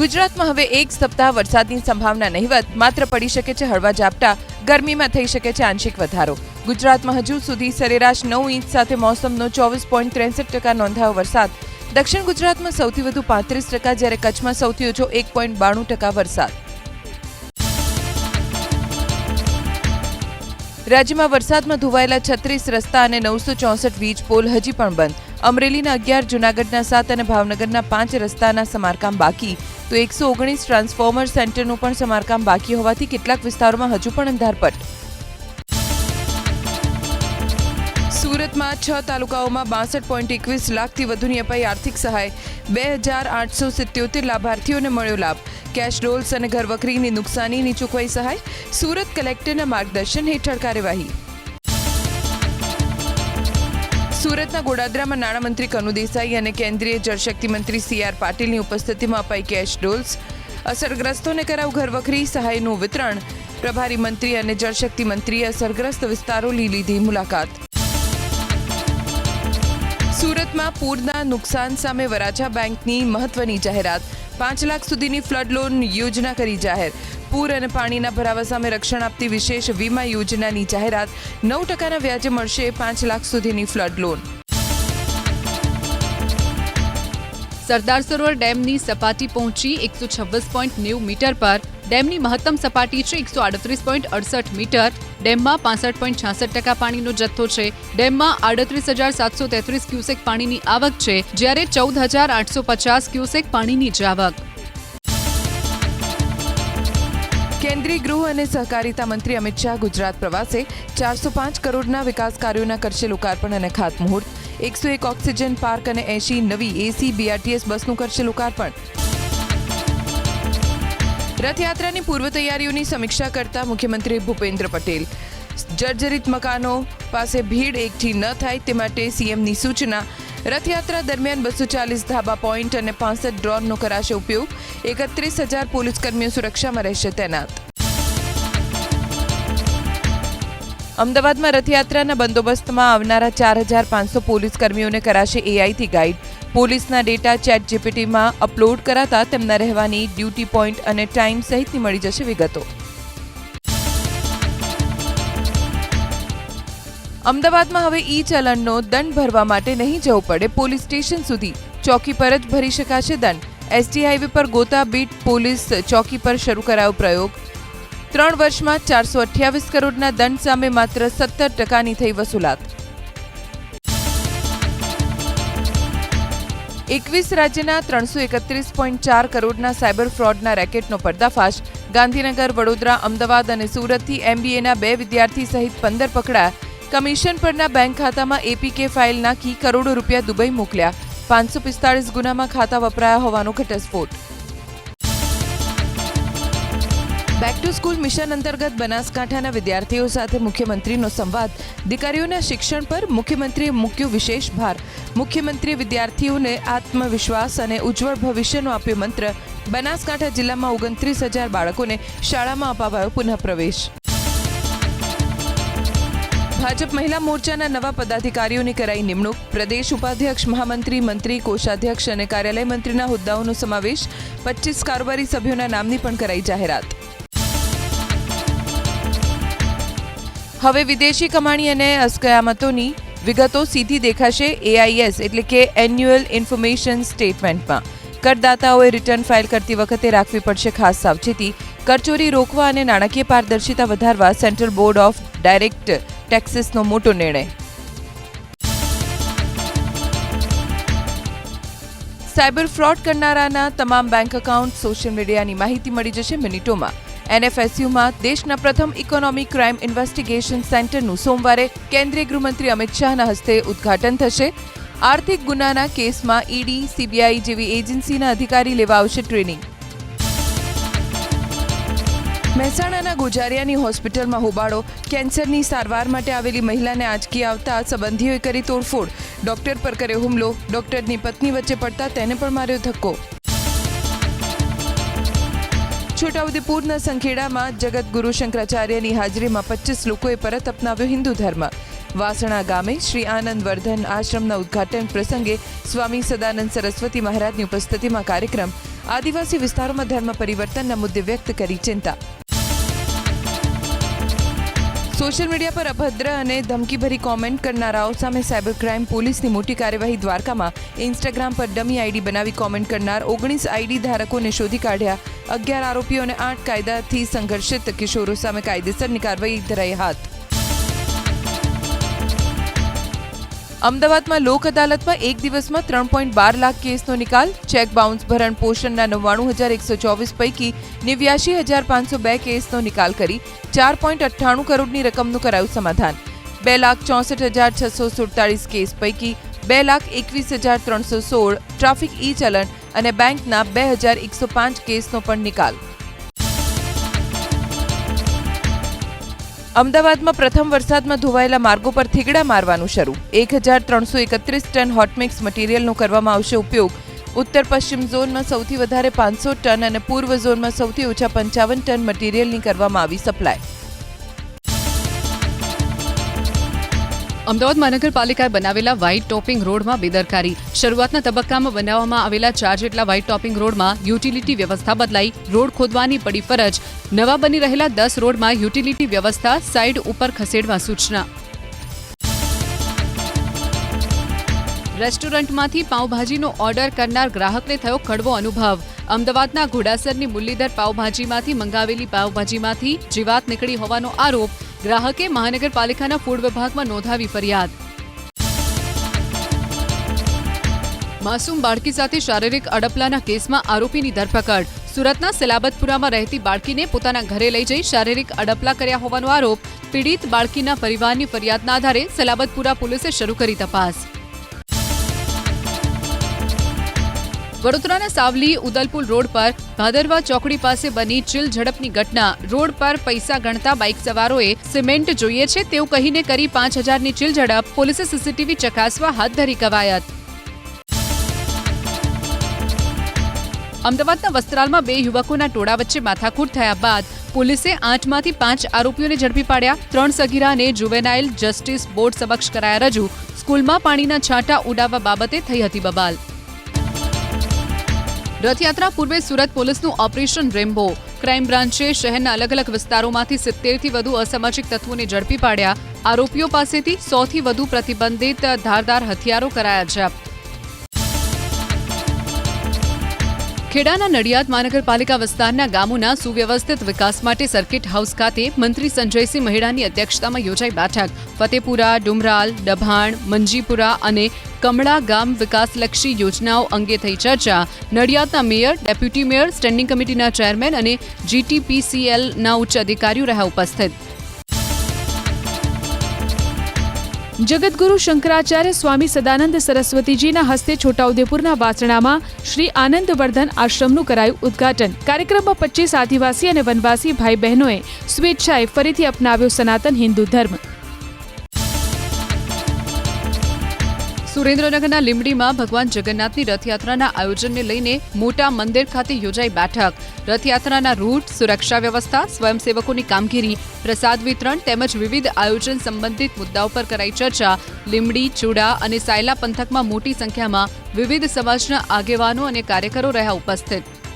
ગુજરાતમાં હવે એક સપ્તાહ વરસાદની સંભાવના નહિવત, માત્ર પડી શકે છે હળવા ઝાપટા, ગરમીમાં થઈ શકે છે આંશિક વધારો. ગુજરાતમાં હજુ સુધી સરેરાશ 9 ઇંચ સાથે મોસમનો 24.63% નોંધાયો વરસાદ. દક્ષિણ ગુજરાતમાં સૌથી વધુ 35%, જ્યારે કચ્છમાં સૌથી ઓછો 1.92% વરસાદ. રાજ્યમાં વરસાદમાં ધોવાયેલા 36 રસ્તા અને 964 વીજ પોલ હજી પણ બંધ. અમરેલીના 11, જૂનાગઢના 7 અને ભાવનગરના 5 રસ્તાના સમારકામ બાકી, તો 119 ટ્રાન્સફોર્મર સેન્ટરનું પણ સમારકામ બાકી હોવાથી કેટલાક વિસ્તારોમાં હજુ પણ અંધારપટ. સુરતમાં 6 તાલુકાઓમાં 62.21 લાખથી વધુની અપાઈ આર્થિક સહાય. 2877 લાભાર્થીઓને મળ્યો લાભ. કેશ રોલ્સ અને ઘરવખરીની નુકસાનીની ચૂકવાઈ સહાય. સુરત કલેક્ટરના માર્ગદર્શન હેઠળ કાર્યવાહી. સુરતના ગોડાદરામાં નાણામંત્રી કનુ દેસાઈ અને કેન્દ્રીય જળશક્તિ મંત્રી CR પાટીલની ઉપસ્થિતિમાં અપાઈ કેશ રોલ્સ. અસરગ્રસ્તોને કરાવ ઘરવખરી સહાયનું વિતરણ. પ્રભારી મંત્રી અને જળશક્તિ મંત્રીએ અસરગ્રસ્ત વિસ્તારોની લીધી મુલાકાત. સુરતમાં પૂરના નુકસાન સામે વરાછા બેંકની મહત્વની જાહેરાત. 5 લાખ સુધીની ફ્લડ લોન યોજના કરી જાહેર. પૂર અને પાણીના ભરાવા સામે રક્ષણ આપતી વિશેષ વીમા યોજનાની જાહેરાત. 9% વ્યાજે મળશે 5 લાખ સુધીની ફ્લડ લોન. સરદાર સરોવર ડેમની સપાટી પહોંચી 126.90 મીટર પર. ડેમની મહત્તમ સપાટી છે 138.68 મીટર. ડેમમાં 65.66% પાણીનો જથ્થો છે. ડેમમાં 38,733 ક્યુસેક પાણીની આવક છે, જ્યારે 14,850 ક્યુસેક પાણીની જ આવક. કેન્દ્રીય ગૃહ અને સહકારિતા મંત્રી અમિત શાહ ગુજરાત પ્રવાસે. 405 કરોડના વિકાસ કાર્યોના કરશે લોકાર્પણ અને ખાતમુહૂર્ત. 101 ઓક્સિજન પાર્ક અને 80 નવી AC BRTS બસનું કરશે લોકાર્પણ. રથયાત્રાની પૂર્વ તૈયારીઓની સમીક્ષા કરતા મુખ્યમંત્રી ભૂપેન્દ્ર પટેલ. જર્જરિત મકાનો પાસે ભીડ એકઠી ન થાય તે માટે CMની સૂચના. રથયાત્રા દરમિયાન 240 ધાબા પોઈન્ટ અને 65 ડ્રોનનો કરાશે ઉપયોગ. 31,000 પોલીસકર્મીઓ સુરક્ષામાં રહેશે તૈનાત. અમદાવાદમાં રથયાત્રાના બંદોબસ્તમાં આવનારા 4,500 પોલીસકર્મીઓને કરાશે AIથી ગાઈડ. પોલીસના ડેટા ChatGPTમાં અપલોડ કરાતા તેમના રહેવાની, ડ્યુટી પોઈન્ટ અને ટાઈમ સહિતની મળી જશે વિગતો. અમદાવાદમાં હવે ચલણનો દંડ ભરવા માટે નહીં જવું પડે પોલીસ સ્ટેશન સુધી. ચોકી પર જ ભરી શકાશે દંડ. ST હાઈવે પર ગોતા બીટ પોલીસ ચોકી પર શરૂ કરાયો પ્રયોગ. 3 વર્ષમાં 428 કરોડના દંડ સામે માત્ર 17%ની થઈ વસૂલાત. 21 રાજ્યના 331.4 કરોડના સાયબર ફ્રોડના રેકેટનો પર્દાફાશ. ગાંધીનગર, વડોદરા, અમદાવાદ અને સુરતથી MBAના 2 વિદ્યાર્થી સહિત 15 પકડાયા. કમિશન પરના બેંક ખાતામાં APK ફાઇલ નાખી કરોડો રૂપિયા દુબઈ મોકલ્યા. 545 ગુનામાં ખાતા વપરાયા હોવાનો ઘટસ્ફોટ. બેક ટુ સ્કૂલ મિશન અંતર્ગત બનાસકાંઠાના વિદ્યાર્થીઓ સાથે મુખ્યમંત્રીનો સંવાદ. દીકરીઓના શિક્ષણ પર મુખ્યમંત્રીએ મૂક્યો વિશેષ ભાર. મુખ્યમંત્રીએ વિદ્યાર્થીઓને આત્મવિશ્વાસ અને ઉજ્જવળ ભવિષ્યનો આપ્યો મંત્ર. બનાસકાંઠા જિલ્લામાં 29,000 બાળકોને શાળામાં અપાવાયો પુનઃપ્રવેશ. ભાજપ મહિલા મોરચાના નવા પદાધિકારીઓની કરાઈ નિમણૂક. પ્રદેશ ઉપાધ્યક્ષ, મહામંત્રી, મંત્રી, કોષાધ્યક્ષ અને કાર્યાલય મંત્રીના હોદ્દાઓનો સમાવેશ. 25 કારોબારી સભ્યોના નામની પણ કરાઈ જાહેરાત. હવે વિદેશી કમાણી અને અસ્કયામતોની વિગતો સીધી દેખાશે AIS એટલે કે એન્યુઅલ ઇન્ફોર્મેશન સ્ટેટમેન્ટમાં. કરદાતાઓએ રિટર્ન ફાઇલ કરતી વખતે રાખવી પડશે ખાસ સાવચેતી. કરચોરી રોકવા અને નાણાકીય પારદર્શિતા વધારવા સેન્ટ્રલ બોર્ડ ઓફ ડાયરેક્ટ ટેક્સીસનો મોટો નિર્ણય. સાયબર ફ્રોડ કરનારાના તમામ બેંક એકાઉન્ટ, સોશિયલ મીડિયાની માહિતી મળી જશે મિનિટોમાં. NFSUમાં દેશના પ્રથમ ઇકોનોમિક ક્રાઇમ ઇન્વેસ્ટિગેશન સેન્ટરનું સોમવારે કેન્દ્રીય ગૃહમંત્રી અમિત શાહના હસ્તે ઉદ્ઘાટન થશે. આર્થિક ગુનાના કેસમાં ED, CBI જેવી એજન્સીના અધિકારી લેવા આવશે ટ્રેનિંગ. મહેસાણાના ગોજારિયાની હોસ્પિટલમાં હોબાળો. કેન્સરની સારવાર માટે આવેલી મહિલાને આંચકી આવતા સંબંધીઓએ કરી તોડફોડ. ડોક્ટર પર કર્યો હુમલો. ડોક્ટરની પત્ની વચ્ચે પડતા તેને પણ માર્યો ધક્કો. છોટાઉદેપુરના સંખેડામાં જગતગુરુ શંકરાચાર્યની હાજરીમાં 25 લોકોએ પરત અપનાવ્યો હિન્દુ ધર્મ. વાસણા ગામે શ્રી આનંદ વર્ધન આશ્રમના ઉદ્ઘાટન પ્રસંગે સ્વામી સદાનંદ સરસ્વતી મહારાજની ઉપસ્થિતિમાં કાર્યક્રમ. આદિવાસી વિસ્તારોમાં ધર્મ પરિવર્તનના મુદ્દે વ્યક્ત કરી ચિંતા. સોશિયલ મીડિયા પર અભદ્ર અને ધમકીભરી કોમેન્ટ કરનારાઓ સામે સાયબર ક્રાઇમ પોલીસની મોટી કાર્યવાહી. દ્વારકામાં ઇન્સ્ટાગ્રામ પર ડમી આઈડી બનાવી કોમેન્ટ કરનાર 19 આઈડી ધારકોને શોધી કાઢ્યા. 11 આરોપીઓ અને 8 કાયદાથી સંઘર્ષિત કિશોરો સામે કાયદેસરની કાર્યવાહી ધરાઈ હાથ. અમદાવાદમાં લોક અદાલતમાં એક દિવસમાં 3.12 લાખ કેસનો નિકાલ. ચેક બાઉન્સ ભરણ પોષણના 99,124 પૈકી 89,502 કેસનો નિકાલ કરી 4.98 કરોડની રકમનું કરાયું સમાધાન. 2,64,647 કેસ પૈકી 2,21,316 ટ્રાફિક ઈ ચલણ અને બેંકના 2,105 કેસનો પણ નિકાલ. અમદાવાદમાં પ્રથમ વરસાદમાં ધોવાયેલા માર્ગો પર થીગડા મારવાનું શરૂ. 1,331 ટન હોટમિક્સ મટીરીયલનો કરવામાં આવશે ઉપયોગ. ઉત્તર પશ્ચિમ ઝોનમાં સૌથી વધારે 500 ટન અને પૂર્વ ઝોનમાં સૌથી ઓછા 55 ટન મટીરીયલની કરવામાં આવી સપ્લાય. અમદાવાદ મહાનગરપાલિકાએ બનાવેલા વ્હાઇટ ટોપિંગ રોડમાં બેદરકારી. શરૂઆતના તબક્કામાં બનાવવામાં આવેલા 4 જેટલા વ્હાઇટ ટોપિંગ રોડમાં યુટિલિટી વ્યવસ્થા બદલાઈ. રોડ ખોદવાની પડી ફરજ. નવા બની રહેલા 10 રોડમાં યુટિલિટી વ્યવસ્થા સાઇડ ઉપર ખસેડવા સૂચના. રેસ્ટોરન્ટમાંથી પાઉંભાજીનો ઓર્ડર કરનાર ગ્રાહકને થયો કડવો અનુભવ. અમદાવાદના ઘોડાસરની મુરલીધર પાઉંભાજીમાંથી મંગાવેલી પાઉંભાજીમાંથી જીવાત નીકળી હોવાનો આરોપ. ગ્રાહકે મહાનગરપાલિકાના ફૂડ વિભાગમાં નોંધાવી ફરિયાદ. માસૂમ બાળકી સાથે શારીરિક અડપલાના કેસમાં આરોપીની ધરપકડ. સુરતના સલાબતપુરામાં રહેતી બાળકીને પોતાના ઘરે લઈ જઈ શારીરિક અડપલા કર્યા હોવાનો આરોપ. પીડિત બાળકીના પરિવારની ફરિયાદના આધારે સલાબતપુરા પોલીસે શરૂ કરી તપાસ. વડોદરાના સાવલી ઉદલપુર રોડ પર ભાદરવા ચોકડી પાસે બની ચીલ ઝડપની ઘટના. રોડ પર પૈસા ગણતા બાઇક સવારોએ સિમેન્ટ જોઈએ છે તેવું કહીને કરી 5,000ની ચીલ ઝડપ. પોલીસે સીસીટીવી ચકાસવા હાથ ધરી કવાયત. અમદાવાદના વસ્ત્રાલમાં 2 યુવકોના ટોળા વચ્ચે માથાકૂટ થયા બાદ પોલીસે 8માંથી 5 આરોપીઓને ઝડપી પાડ્યા. 3 સગીરાને જુવેનાઇલ જસ્ટિસ બોર્ડ સમક્ષ કરાયા રજૂ. સ્કૂલમાં પાણીના છાંટા ઉડાવવા બાબતે થઈ હતી બબાલ. રથયાત્રા પૂર્વે સુરત પોલીસનું ઓપરેશન રેમ્બો. ક્રાઇમ બ્રાન્ચે શહેરના અલગ અલગ વિસ્તારોમાંથી 70થી વધુ અસામાજિક તત્વોને ઝડપી પાડ્યા. આરોપીઓ પાસેથી 100થી વધુ પ્રતિબંધિત ધારદાર હથિયારો કરાયા જપ્ત. ખેડાના નડિયાદ મહાનગરપાલિકા વિસ્તારના ગામોના સુવ્યવસ્થિત વિકાસ માટે સર્કિટ હાઉસ ખાતે મંત્રી સંજયસિંહ મહેડાની અધ્યક્ષતામાં યોજાઈ બેઠક. ફતેપુરા, ડુમરાલ, ડભાણ, મંજીપુરા અને કમળા ગામ વિકાસલક્ષી યોજનાઓ અંગે થઈ ચર્ચા. નડિયાદના મેયર, ડેપ્યુટી મેયર, સ્ટેન્ડિંગ કમિટીના ચેરમેન અને GTPCLના ઉચ્ચ અધિકારીઓ રહ્યા ઉપસ્થિત. જગતગુરુ શંકરાચાર્ય સ્વામી સદાનંદ સરસ્વતીજીના હસ્તે છોટાઉદેપુરના વાસણામાં શ્રી આનંદવર્ધન આશ્રમનું કરાયું ઉદ્ઘાટન. કાર્યક્રમમાં 25 આદિવાસી અને વનવાસી ભાઈ બહેનોએ સ્વેચ્છાએ ફરીથી અપનાવ્યો સનાતન હિન્દુ ધર્મ. સુરેન્દ્રનગરના લીંબડીમાં ભગવાન જગન્નાથની રથયાત્રાના આયોજનને લઈને મોટા મંદિર ખાતે યોજાઈ બેઠક. રથયાત્રાના રૂટ, સુરક્ષા વ્યવસ્થા, સ્વયંસેવકોની કામગીરી, પ્રસાદ વિતરણ તેમજ વિવિધ આયોજન સંબંધિત મુદ્દાઓ પર કરાઈ ચર્ચા. લીંબડી, ચૂડા અને સાયલા પંથકમાં મોટી સંખ્યામાં વિવિધ સમાજના આગેવાનો અને કાર્યકરો રહ્યા ઉપસ્થિત.